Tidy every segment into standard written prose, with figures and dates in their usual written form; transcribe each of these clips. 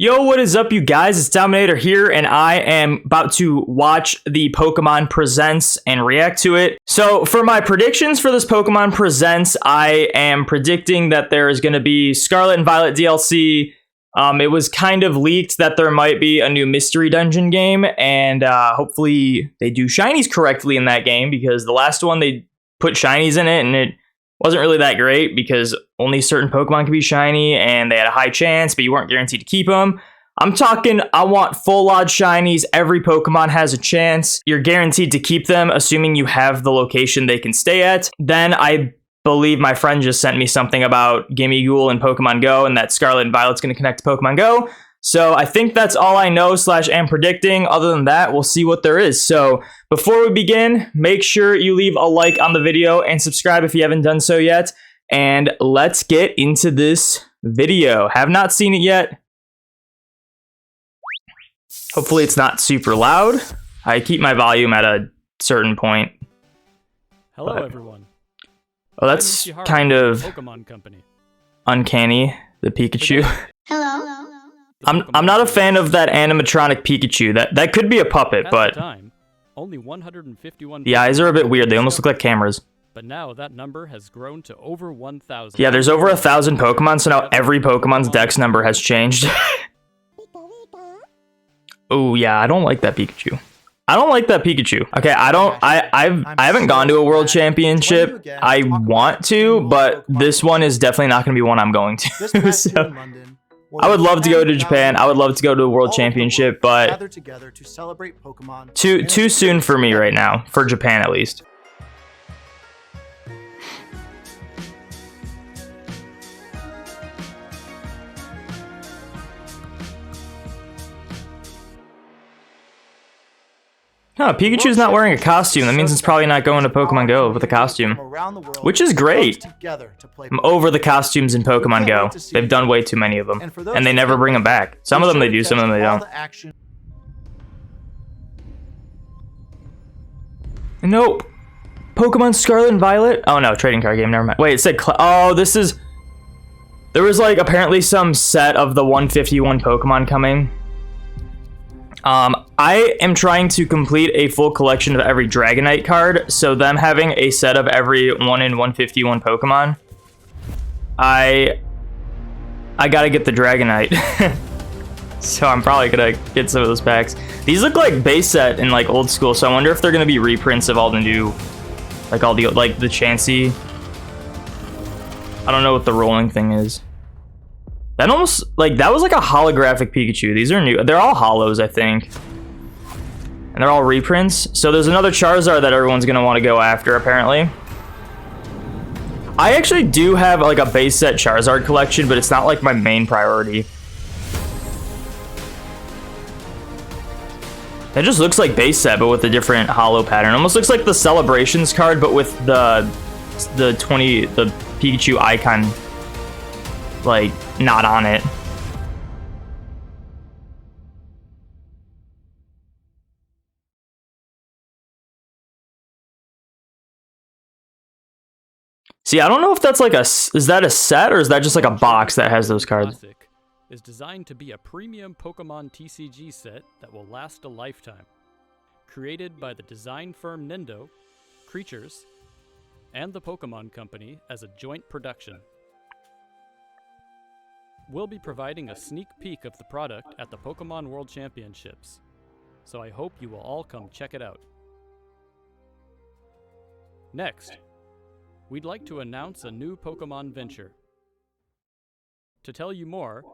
Yo, what is up, you guys? It's Dominator here, and I am about to watch the Pokemon Presents and react to it. So, for my predictions for this Pokemon Presents, I am predicting that there is going to be Scarlet and Violet DLC. It was kind of leaked that there might be a new Mystery Dungeon game, and hopefully they do shinies correctly in that game, because the last one they put shinies in it, and it wasn't really that great because only certain Pokemon could be shiny and they had a high chance, but you weren't guaranteed to keep them. I'm talking, I want full odd shinies. Every Pokemon has a chance. You're guaranteed to keep them, assuming you have the location they can stay at. Then I believe my friend just sent me something about Gimmighoul and Pokemon Go, and that Scarlet and Violet's going to connect to Pokemon Go. So I think that's all I know / am predicting. Other than that, we'll see what there is. So before we begin, make sure you leave a like on the video and subscribe if you haven't done so yet. And let's get into this video. Have not seen it yet. Hopefully it's not super loud. I keep my volume at a certain point. Hello, everyone. Oh, that's kind of Pokemon Company. Uncanny, the Pikachu. Hello. I'm not a fan of that animatronic Pikachu. That could be a puppet, At but the time, only 151 the eyes are a bit weird. They almost look like cameras. But now that number has grown to over 1,000. Yeah, there's over 1,000 Pokemon, so now every Pokemon's dex number has changed. Oh yeah, I don't like that Pikachu. I don't like that Pikachu. Okay, I haven't gone to a world championship. I want to, but this one is definitely not going to be one I'm going to. So I would love to go to Japan. I would love to go to a world championship, but too soon for me right now, for Japan at least. Huh, Pikachu's not wearing a costume. That means it's probably not going to Pokemon Go with a costume, which is great. I'm over the costumes in Pokemon Go. They've done way too many of them, and they never bring them back. Some of them they do, some of them they don't. Nope. Pokemon Scarlet and Violet? Oh no, trading card game, never mind. Wait, it said, oh, this is... There was like apparently some set of the 151 Pokemon coming. I am trying to complete a full collection of every Dragonite card, so them having a set of every 1 in 151 Pokemon, I gotta get the Dragonite. So I'm probably gonna get some of those packs. These look like base set in like old school, so I wonder if they're gonna be reprints of all the new, like all the, like the Chansey. I don't know what the rolling thing is. That almost, like, that was like a holographic Pikachu. These are new. They're all holos, I think. And they're all reprints. So there's another Charizard that everyone's going to want to go after, apparently. I actually do have, like, a base set Charizard collection, but it's not, like, my main priority. That just looks like base set, but with a different holo pattern. Almost looks like the Celebrations card, but with the Pikachu icon, like, not on it. See, I don't know if that's like is that a set or is that just like a box that has those cards? Classic is designed to be a premium Pokemon TCG set that will last a lifetime. Created by the design firm Nendo, Creatures, and the Pokemon Company as a joint production. We'll be providing a sneak peek of the product at the Pokemon World Championships, so I hope you will all come check it out. Next, we'd like to announce a new Pokemon venture. To tell you more,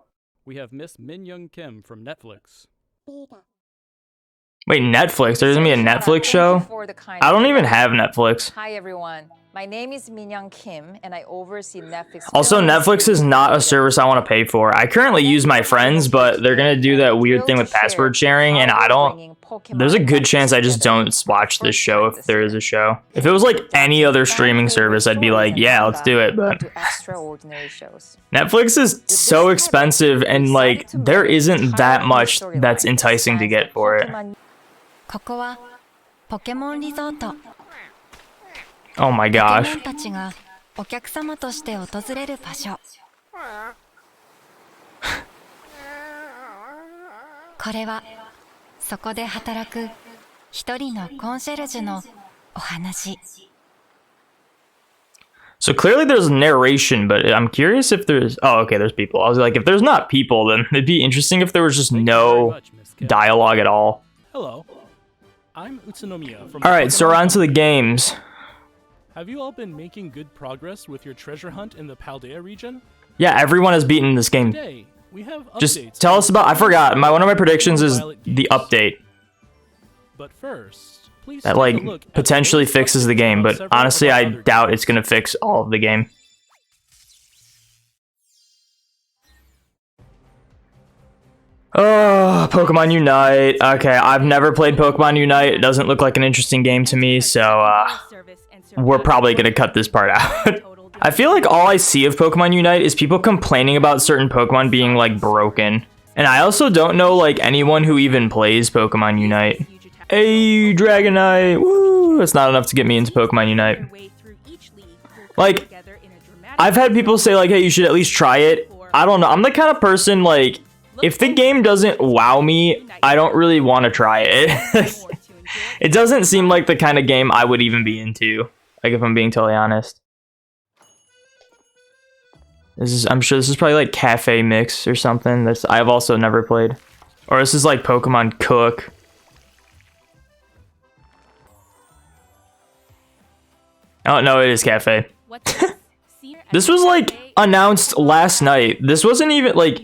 we have Miss Min Young Kim from Netflix. Wait, Netflix? There's gonna be a Netflix show? I don't even have Netflix. Hi everyone. My name is Min Young Kim and I oversee Netflix. Also, Netflix is not a service I want to pay for. I currently use my friends, but they're gonna do that weird thing with password sharing, and I don't... There's a good chance I just don't watch this show if there is a show. If it was like any other streaming service, I'd be like, yeah, let's do it, but... Netflix is so expensive, and like, there isn't that much that's enticing to get for it. Oh my gosh. これはそこで働く一人のコンシェルジュのお話。 So clearly there's narration, but I'm curious if there's... Oh, okay, there's people. I was like, if there's not people, then it'd be interesting if there was just no dialogue at all. Hello, I'm Utsunomiya from... Alright, so we're on to the games. Have you all been making good progress with your treasure hunt in the Paldea region? Yeah, everyone has beaten this game. Today, we have updates. Just tell us about... I forgot. One of my predictions is the update. But first, please That, take a like, look at potentially the fixes the game, but several honestly, of our I other doubt games. it's gonna fix all of the game. Oh, Pokemon Unite. Okay, I've never played Pokemon Unite. It doesn't look like an interesting game to me, so we're probably gonna cut this part out. I feel like all I see of Pokemon Unite is people complaining about certain Pokemon being, like, broken. And I also don't know, like, anyone who even plays Pokemon Unite. Hey, Dragonite! Woo! It's not enough to get me into Pokemon Unite. Like, I've had people say, like, hey, you should at least try it. I don't know. I'm the kind of person, like, if the game doesn't wow me, I don't really want to try it. It doesn't seem like the kind of game I would even be into. Like, if I'm being totally honest. I'm sure this is probably like Cafe Mix or something. I've also never played. Or this is like Pokemon Cook. Oh no, it is Cafe. This was like announced last night. This wasn't even like...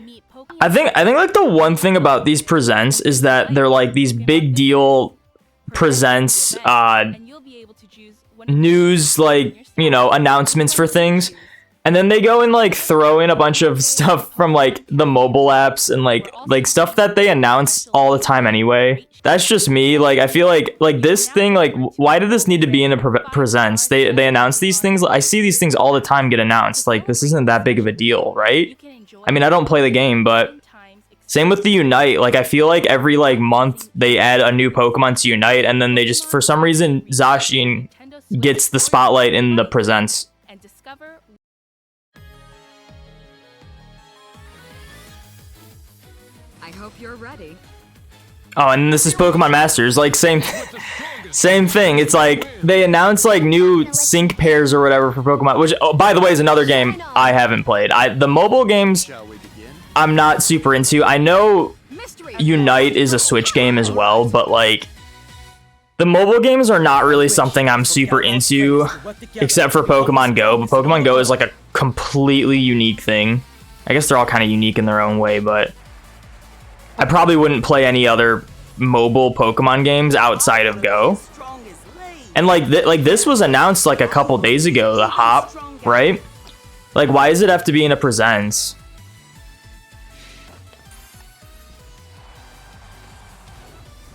I think like the one thing about these presents is that they're like these big deal presents, news, like, you know, announcements for things. And then they go and like throw in a bunch of stuff from like the mobile apps and like stuff that they announce all the time anyway. That's just me. Like, I feel like this thing, like, why did this need to be in a presents? They announce these things. I see these things all the time get announced. Like, this isn't that big of a deal, right? I mean, I don't play the game, but same with the Unite. Like, I feel like every like month they add a new Pokemon to Unite, and then they just, for some reason, Zacian gets the spotlight in the presents. I hope you're ready. Oh, and this is Pokemon Masters. Like, same thing. It's like they announce like new sync pairs or whatever for Pokemon, which, oh, by the way, is another game I haven't played. The mobile games I'm not super into. I know Unite is a Switch game as well, but like the mobile games are not really something I'm super into, except for Pokemon Go. But Pokemon Go is like a completely unique thing. I guess they're all kind of unique in their own way, but I probably wouldn't play any other mobile Pokemon games outside of Go. And like this was announced like a couple days ago, the Hop, right? Like, why does it have to be in a presents?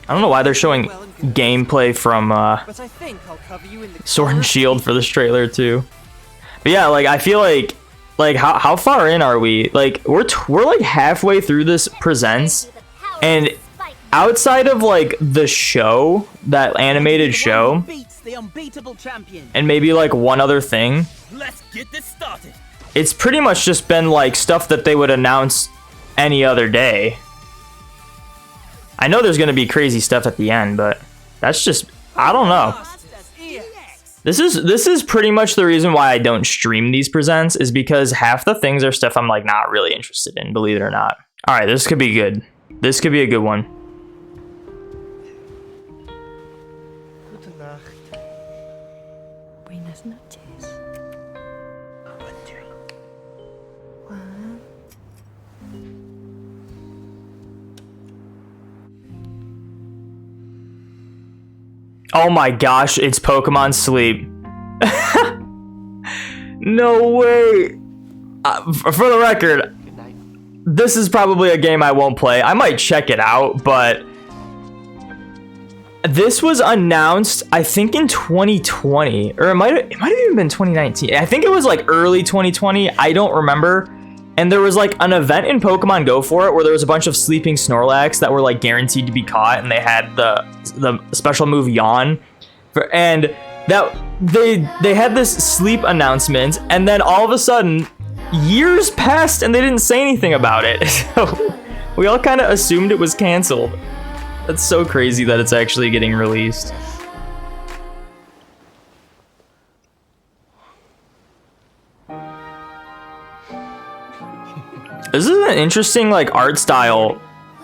I don't know why they're showing gameplay from Sword and Shield for this trailer too. But yeah, like I feel like how far in are we? Like we're like halfway through this presents, and outside of like the show, that animated show, and maybe like one other thing, it's pretty much just been like stuff that they would announce any other day. I know there's gonna be crazy stuff at the end, but that's just, I don't know. This is pretty much the reason why I don't stream these presents, is because half the things are stuff I'm like not really interested in, believe it or not. All right, this could be good. This could be a good one. Buenas noches. Oh my gosh, it's Pokemon Sleep. No way. For the record, this is probably a game I won't play. I might check it out, but this was announced, I think, in 2020, or it might have even been 2019. I think it was like early 2020. I don't remember. And there was like an event in Pokemon Go for it where there was a bunch of sleeping Snorlax that were like guaranteed to be caught, and they had the special move Yawn, and that they had this sleep announcement, and then all of a sudden years passed and they didn't say anything about it. So We all kind of assumed it was canceled. That's so crazy that it's actually getting released. This is an interesting like art style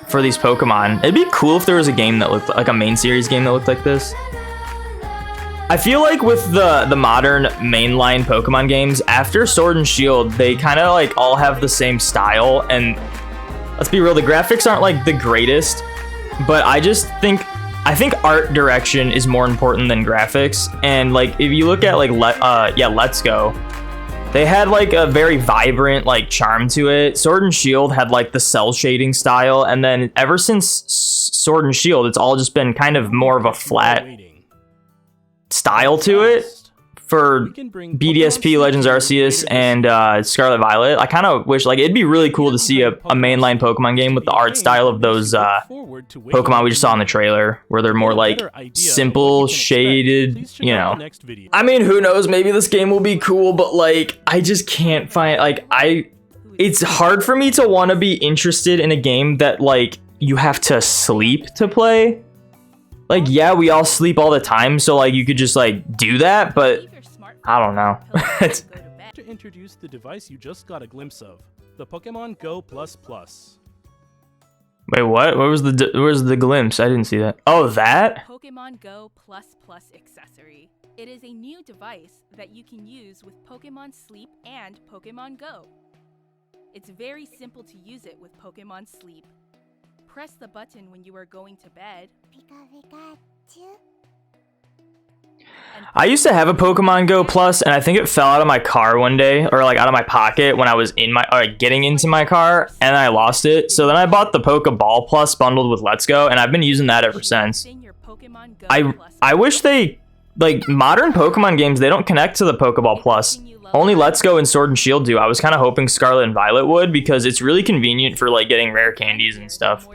for these Pokemon. It'd be cool if there was a game that looked like a main series game that looked like this. I feel like with the modern mainline Pokemon games, after Sword and Shield, they kind of like all have the same style. And let's be real, the graphics aren't like the greatest, but I think art direction is more important than graphics. And like if you look at like Let's Go, they had like a very vibrant like charm to it. Sword and Shield had like the cell shading style, and then ever since Sword and Shield, it's all just been kind of more of a flat style to it. For BDSP, Legends Arceus, and Scarlet Violet, I kind of wish like it'd be really cool to see a mainline Pokemon game with the art style of those Pokemon we just saw in the trailer, where they're more like simple, shaded, you know. I mean, who knows? Maybe this game will be cool, but like I just can't find it's hard for me to want to be interested in a game that like you have to sleep to play. Like, yeah, we all sleep all the time, so like you could just like do that, but I don't know. To introduce the device you just got a glimpse of, the Pokemon Go Plus Plus. Wait, what? Where's the glimpse? I didn't see that. Oh, that? Pokemon Go Plus Plus accessory. It is a new device that you can use with Pokemon Sleep and Pokemon Go. It's very simple to use it with Pokemon Sleep. Press the button when you are going to bed. I used to have a Pokemon Go Plus, and I think it fell out of my car one day, or like out of my pocket when I was getting into my car, and I lost it. So then I bought the Pokeball Plus bundled with Let's Go, and I've been using that ever since. I wish they like modern Pokemon games, they don't connect to the Pokeball Plus. Only Let's Go and Sword and Shield do. I was kind of hoping Scarlet and Violet would, because it's really convenient for like getting rare candies and stuff.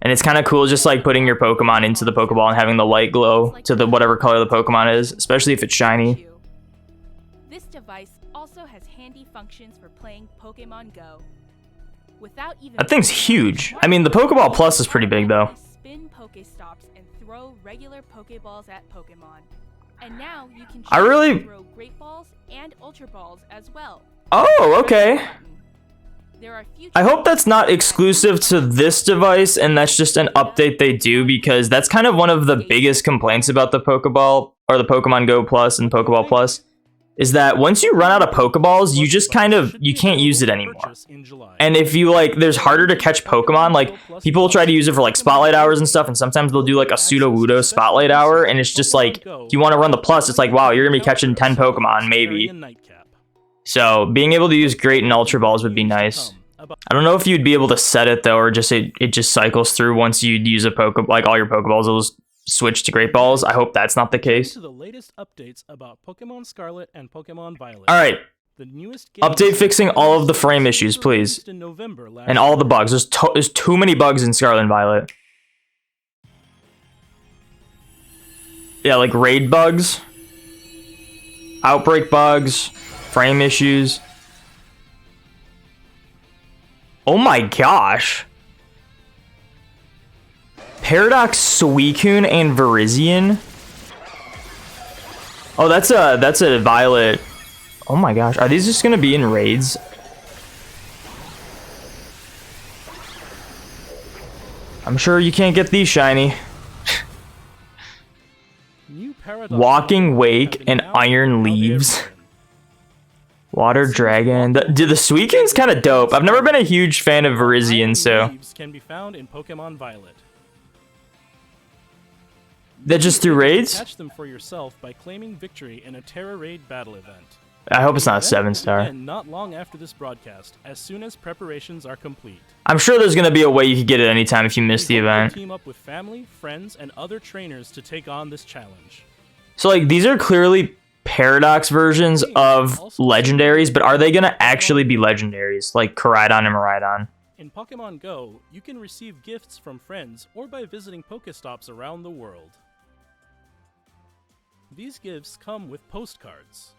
And it's kind of cool just like putting your Pokemon into the Pokeball and having the light glow to the whatever color the Pokemon is, especially if it's shiny. This device also has handy functions for playing Pokemon Go. Without even That thing's huge. I mean, the Pokeball Plus is pretty big though. Spin Pokestops and throw regular Pokeballs at Pokemon. And now you can throw Great Balls and Ultra Balls as well. Oh, okay. I hope that's not exclusive to this device and that's just an update they do, because that's kind of one of the biggest complaints about the Pokeball or the Pokemon Go Plus and Pokeball Plus is that once you run out of Pokeballs, you just you can't use it anymore. And if you like, there's harder to catch Pokemon. Like people will try to use it for like spotlight hours and stuff, and sometimes they'll do like a Sudowoodo spotlight hour, and it's just like, if you want to run the Plus, it's like, wow, you're gonna be catching 10 Pokemon maybe. So being able to use Great and Ultra Balls would be nice. I don't know if you'd be able to set it though, or just it just cycles through once you use a like all your Pokeballs, it'll just switch to Great Balls. I hope that's not the case. To the latest updates about Pokemon Scarlet and Pokemon Violet. All right. The newest update fixing all of the frame issues, please, and all the bugs. There's too many bugs in Scarlet and Violet. Yeah, like raid bugs, outbreak bugs, frame issues. Oh my gosh. Paradox, Suicune, and Virizion. Oh, that's a Violet. Oh my gosh, are these just gonna be in raids? I'm sure you can't get these shiny. Walking Wake and Iron Leaves. Water Dragon. The Suicune's kind of dope. I've never been a huge fan of Virizion, so. Can be found in Pokemon Violet. That just through raids? Catch them for yourself by claiming victory in a Terra Raid battle event. I hope it's not a 7-star. Not long after this broadcast, as soon as preparations are complete. I'm sure there's gonna be a way you could get it anytime if you miss the event. Team up with family, friends, and other trainers to take on this challenge. So like these are clearly Paradox versions of legendaries, but are they gonna actually be legendaries like Koraidon and Miraidon? In Pokemon Go, you can receive gifts from friends or by visiting Pokestops around the world. These gifts come with postcards.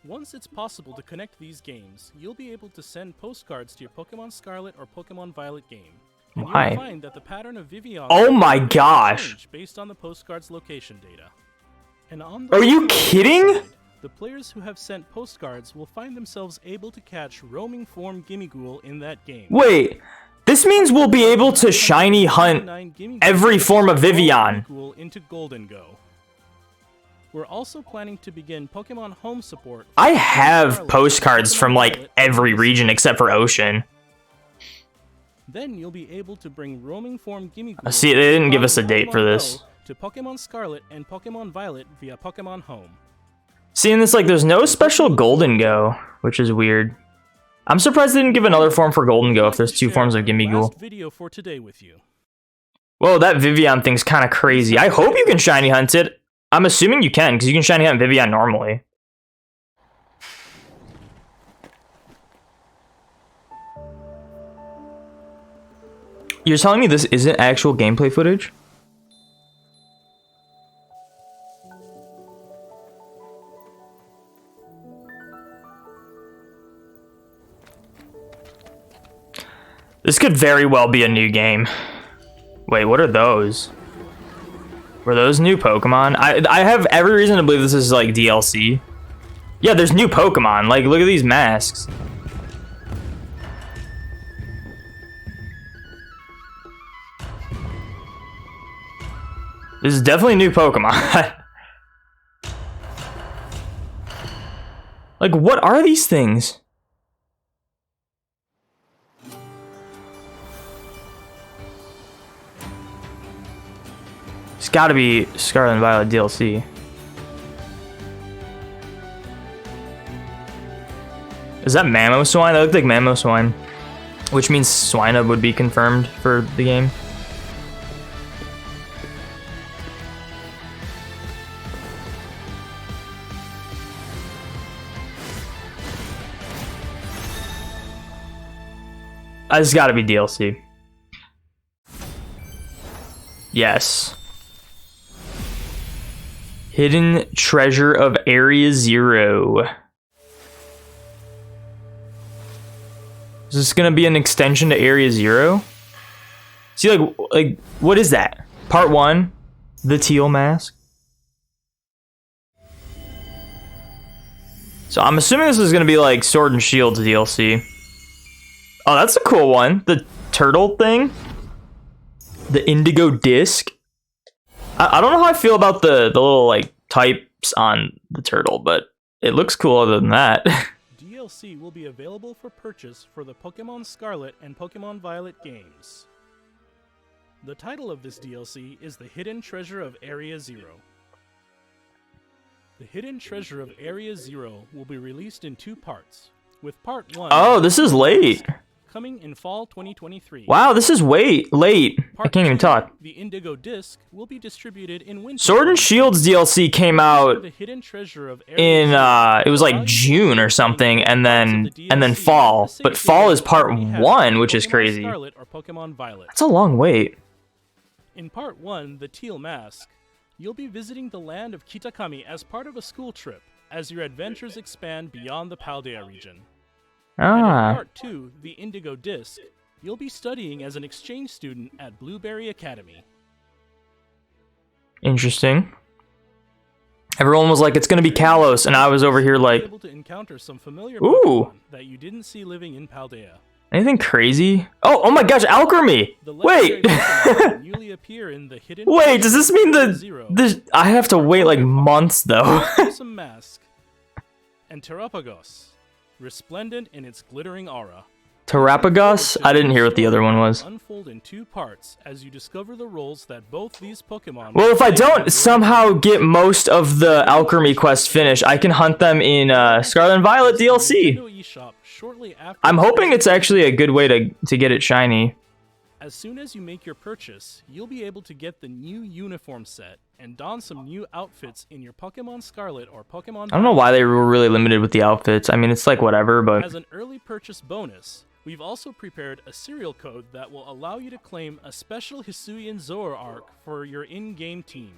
Once it's possible to connect these games, you'll be able to send postcards to your Pokemon Scarlet or Pokemon Violet game. And Why? you'll find that the pattern of Vivillon Oh my will gosh. change based on the postcard's location data. And on Are you Pokemon kidding? side, the players who have sent postcards will find themselves able to catch roaming form Gimmighoul in that game. Wait, this means we'll be able to shiny hunt every form of Vivillon. Gimmighoul into Golden Go. We're also planning to begin Pokemon Home support. I have postcards from like every region except for Ocean. Then you'll be able to bring roaming form Gimmighoul. See, they didn't give us a date for this. To Pokemon Scarlet and Pokemon Violet via Pokemon Home. Seeing this, like, there's no special Golden Go, which is weird. I'm surprised they didn't give another form for Golden Go if there's two forms of Gimmighoul. Last video for today with you. Whoa, that Vivillon thing's kind of crazy. I hope you can shiny hunt it. I'm assuming you can, because you can shiny hunt Vivillon normally. You're telling me this isn't actual gameplay footage? This could very well be a new game. Wait, what are those? Were those new Pokemon? I have every reason to believe this is like DLC. Yeah, there's new Pokemon. Like, look at these masks. This is definitely new Pokemon. Like, what are these things? It's gotta be Scarlet and Violet DLC. Is that Mamoswine? That looked like Mamoswine. Which means Swinub would be confirmed for the game. It's gotta be DLC. Yes. Hidden Treasure of Area Zero. Is this gonna be an extension to Area Zero? See, like, what is that? Part 1, the teal mask. So I'm assuming this is gonna be like Sword and Shield DLC. Oh, that's a cool one. The turtle thing. The indigo disc. I don't know how I feel about the little like types on the turtle, but it looks cool other than that. DLC will be available for purchase for the Pokemon Scarlet and Pokemon Violet games. The title of this DLC is The Hidden Treasure of Area Zero. The Hidden Treasure of Area Zero will be released in 2 parts, with Part 1... Oh, this is late. Coming in fall 2023. Wow, this is way late. I can't even talk. The Indigo Disc will be distributed in winter. Sword and Shield's DLC came out The Hidden Treasure of in it was like June or something, and then fall. But fall is part 1, which is crazy. Scarlet or Pokemon Violet. That's a long wait. In part 1, the Teal Mask, you'll be visiting the land of Kitakami as part of a school trip, as your adventures expand beyond the Paldea region. And in Ah, part 2, the Indigo Disc, you'll be studying as an exchange student at Blueberry Academy. interesting. Everyone was like, it's gonna be Kalos, and I was over here You'll be like, able to encounter some familiar Ooh. Pokemon that you didn't see living in Paldea. anything crazy? Oh my gosh, Alchemy! The legendary Wait! Pokemon will newly appear in the Hidden Wait, does this mean Treasure Zero, I have to wait like months though? Some Mask, and Terapagos, resplendent in its glittering aura. Terapagos? I didn't hear what the other one was. Unfold in 2 parts as you discover the roles that both these Pokemon. Well, if I play in don't the somehow world. get most of the Alchemy quest finished, I can hunt them in Scarlet and Violet DLC. Nintendo eShop shortly after I'm the hoping it's presentation. actually a good way to get it shiny. As soon as you make your purchase, you'll be able to get the new uniform set and don some new outfits in your Pokemon Scarlet or Pokemon I don't know why they were really limited with the outfits. I mean, it's like whatever, but As an early purchase bonus, we've also prepared a serial code that will allow you to claim a special Hisuian Zoroark for your in-game team.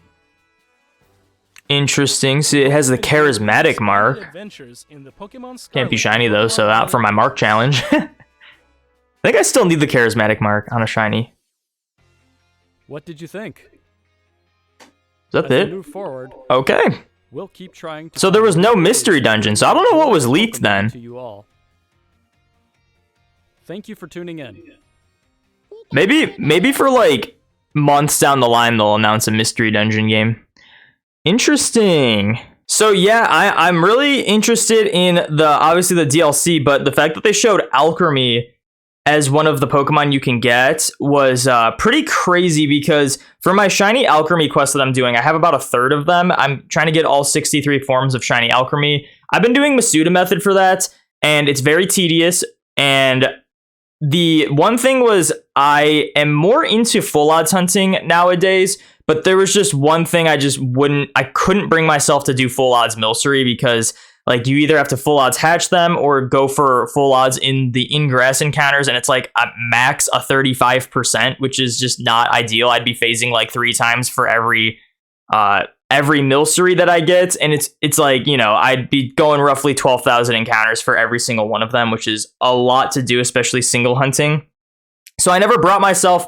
Interesting. See, it has the charismatic mark. Adventures in the Pokemon Can't be Scarlet shiny though, so Pokemon out for my mark challenge. I think I still need the charismatic mark on a shiny. What did you think? Is that As we it? move forward, Okay. we'll keep trying to So there find was no ways mystery to dungeon, so I don't know what was leaked Pokemon then. To you all. Thank you for tuning in. Maybe for like months down the line they'll announce a mystery dungeon game. Interesting. So yeah, I'm really interested in obviously the DLC, but the fact that they showed Alchemy as one of the Pokemon you can get was pretty crazy, because for my shiny Alchemy quest that I'm doing, I have about a third of them. I'm trying to get all 63 forms of shiny Alchemy. I've been doing Masuda method for that, and it's very tedious. And the one thing was, I am more into full odds hunting nowadays, but there was just one thing I couldn't bring myself to do full odds Milcery, because like you either have to full odds hatch them or go for full odds in the ingress encounters, and it's like a max a 35%, which is just not ideal. I'd be phasing like 3 times for every Milcery that I get, and it's like, you know, I'd be going roughly 12,000 encounters for every single one of them, which is a lot to do, especially single hunting. So I never brought myself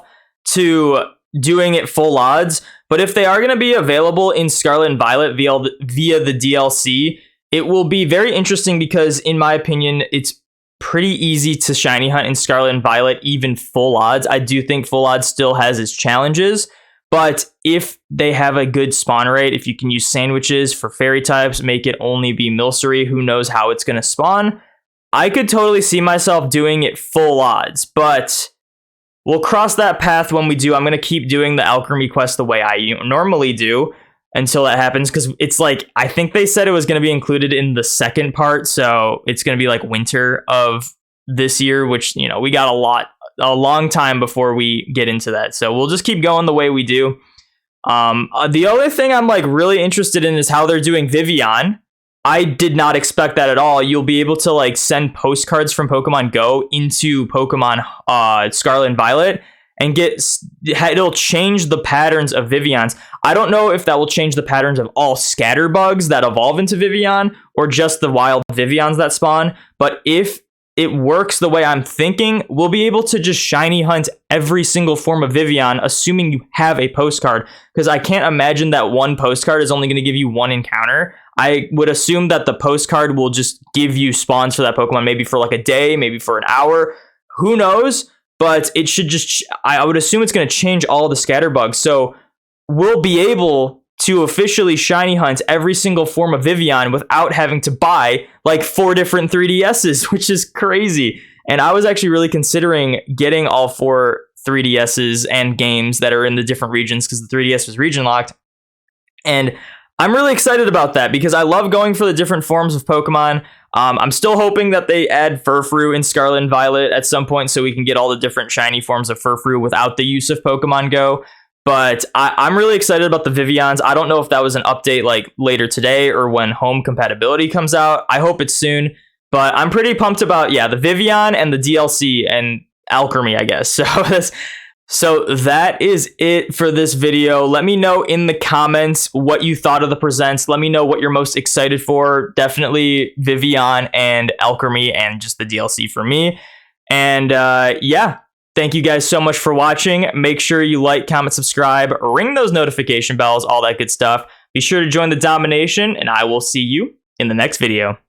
to doing it full odds, but if they are going to be available in Scarlet and Violet via the DLC, it will be very interesting, because in my opinion, it's pretty easy to shiny hunt in Scarlet and Violet, even full odds. I do think full odds still has its challenges, but if they have a good spawn rate, if you can use sandwiches for fairy types, make it only be Milcery, who knows how it's going to spawn, I could totally see myself doing it full odds, but we'll cross that path when we do. I'm going to keep doing the Alchemy quest the way I normally do until that happens, because it's like, I think they said it was going to be included in the second part, so it's going to be like winter of this year, which, you know, we got a long time before we get into that, so we'll just keep going the way we do. The other thing I'm like really interested in is how they're doing Vivillon. I did not expect that at all. You'll be able to like send postcards from Pokemon Go into Pokemon Scarlet and Violet, and it'll change the patterns of Vivillons. I don't know if that will change the patterns of all scatterbugs that evolve into Vivillon, or just the wild Vivillons that spawn, but if it works the way I'm thinking, we'll be able to just shiny hunt every single form of Vivillon, assuming you have a postcard, because I can't imagine that one postcard is only going to give you one encounter. I would assume that the postcard will just give you spawns for that Pokemon, maybe for like a day, maybe for an hour, who knows, but it should just, I would assume it's going to change all the scatterbugs, so we'll be able to officially shiny hunt every single form of Vivillon without having to buy like 4 different 3DSs, which is crazy. And I was actually really considering getting all 4 3DSs and games that are in the different regions, because the 3DS was region locked. And I'm really excited about that, because I love going for the different forms of Pokemon. I'm still hoping that they add Furfrou in Scarlet and Violet at some point, so we can get all the different shiny forms of Furfrou without the use of Pokemon Go. But I'm really excited about the Vivillons. I don't know if that was an update like later today or when home compatibility comes out. I hope it's soon. But I'm pretty pumped about, yeah, the Vivillon and the DLC and Alchemy, I guess. So that is it for this video. Let me know in the comments what you thought of the presents. Let me know what you're most excited for. Definitely Vivillon and Alchemy, and just the DLC for me. And yeah. Thank you guys so much for watching. Make sure you like, comment, subscribe, ring those notification bells, all that good stuff. Be sure to join the domination, and I will see you in the next video.